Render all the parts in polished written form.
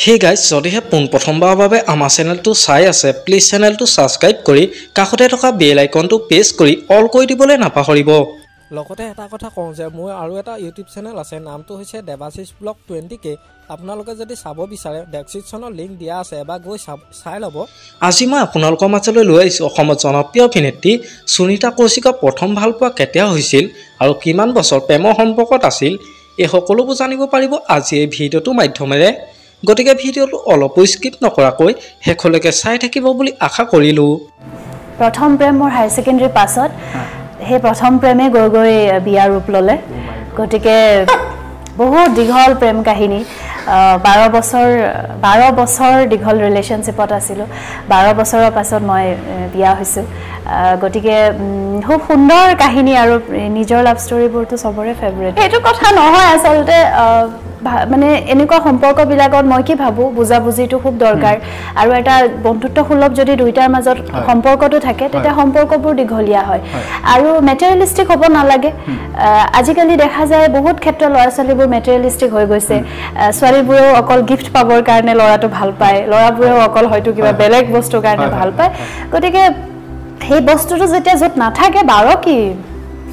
Hey guys, যদিহে প্ৰথমবাৰৰ বাবে আমাৰ চেনেলটো চাই আছে, প্লিজ চেনেলটো সাবস্ক্ৰাইব কৰি কাষতে থকা বেল আইকনটো প্ৰেছ কৰি অল কৰি দিবলৈ নাপাহৰিব। লগতে এটা কথা কওঁ যে মোৰ আৰু এটা ইউটিউব চেনেল আছে, নামটো হৈছে দেৱাশিষ ব্লগ 20K। আপোনালোকে যদি চাব বিচাৰে ডেসক্ৰিপচনৰ লিংক দিয়া আছে, এবাৰ গৈ চাই ল'ব। আজি মই আপোনালোকৰ মাজলৈ লৈ আহিছোঁ অসমৰ জনপ্ৰিয় অভিনেত্ৰী সুনিতা কৌশিকৰ প্ৰথম ভালপোৱা কেতিয়া হৈছিল আৰু কিমান বছৰ প্ৰেমৰ সম্পৰ্কত আছিল, এই সকলোবোৰ জানিব পাৰিব আজি এই ভিডিঅ'টোৰ মাধ্যমেৰে। গতিকে ভিডিঅ'টো অলপো স্কিপ নকৰাকৈ শেষলৈকে চাই থাকিব বুলি আশা কৰিলোঁ। প্ৰথম প্ৰেম মোৰ হায়াৰ ছেকেণ্ডাৰী পাছত সেই প্ৰথম প্ৰেমে গৈ গৈ বিয়াৰ ৰূপ ল'লে। গতিকে বহুত দীঘল প্ৰেম কাহিনী, 12 বছৰ দীঘল ৰিলেশ্যনশ্বিপত আছিলোঁ। 12 বছৰৰ পাছত মই বিয়া হৈছোঁ। গতিকে খুব সুন্দৰ কাহিনী আৰু নিজৰ লাভ ষ্টৰিবোৰটো চবৰে ফেভৰেট। সেইটো কথা নহয় আচলতে, মানে এনেকুৱা সম্পৰ্কবিলাকত মই কি ভাবোঁ বুজাবুজিটো খুব দৰকাৰ, আৰু এটা বন্ধুত্বসুলভ যদি দুইটাৰ মাজত সম্পৰ্কটো থাকে তেতিয়া সম্পৰ্কবোৰ দীঘলীয়া হয় আৰু মেটেৰিয়েলিষ্টিক হ'ব নালাগে। আজিকালি দেখা যায় বহুত ক্ষেত্ৰত ল'ৰা ছোৱালীবোৰ মেটেৰিয়েলিষ্টিক হৈ গৈছে। ছোৱালীবোৰেও অকল গিফ্ট পাবৰ কাৰণে ল'ৰাটো ভাল পায়, ল'ৰাবোৰেও অকল হয়তো কিবা বেলেগ বস্তুৰ কাৰণে ভাল পায়। গতিকে সেই বস্তুটো যেতিয়া য'ত নাথাকে, 12 কি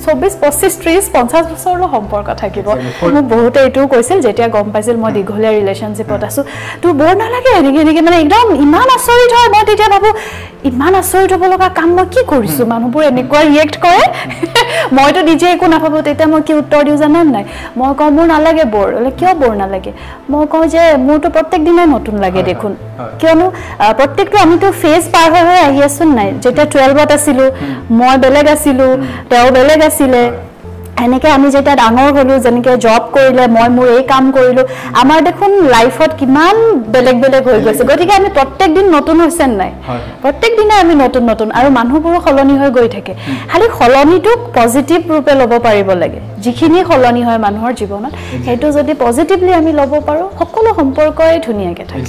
24, 25, 30, 50 বছৰলৈ সম্পৰ্ক থাকিব। মোক বহুতে এইটোও কৈছিল যেতিয়া গম পাইছিল মই দীঘলীয়া ৰিলেশ্যনশ্বিপত আছোঁ, তোৰ বৰ নালাগে এনেকৈ মানে একদম ইমান আচৰিত হয়। মই তেতিয়া ভাবোঁ ইমান আচৰিত হ'ব লগা কাম মই কি কৰিছোঁ, মানুহবোৰ এনেকুৱা ৰিয়েক্ট কৰে। মইতো নিজে একো নাভাবোঁ। তেতিয়া মই কি উত্তৰ দিওঁ জানেনে নাই? মই কওঁ মোৰ নালাগে বৰ। কিয় বৰ নালাগে? মই কওঁ যে মোৰতো প্ৰত্যেক দিনাই নতুন লাগে দেখোন। কিয়নো প্ৰত্যেকটো আমিতো ফেজ পাৰ হৈ আহি আছোঁ নাই। যেতিয়া 12ত আছিলোঁ মই বেলেগ আছিলোঁ, তেওঁ বেলেগ আছিলে। এনেকৈ আমি যেতিয়া ডাঙৰ হ'লোঁ, যেনেকৈ জব কৰিলে মই মোৰ এই কাম কৰিলোঁ, আমাৰ দেখোন লাইফত কিমান বেলেগ বেলেগ হৈ গৈছে। গতিকে আমি প্ৰত্যেক দিন নতুন হৈছে নাই, প্ৰত্যেক দিনাই আমি নতুন নতুন, আৰু মানুহবোৰো সলনি হৈ গৈ থাকে। খালি সলনিটোক পজিটিভ ৰূপে ল'ব পাৰিব লাগে। যিখিনি সলনি হয় মানুহৰ জীৱনত সেইটো যদি পজিটিভলি আমি ল'ব পাৰোঁ, সকলো সম্পৰ্কই ধুনীয়াকৈ থাকে।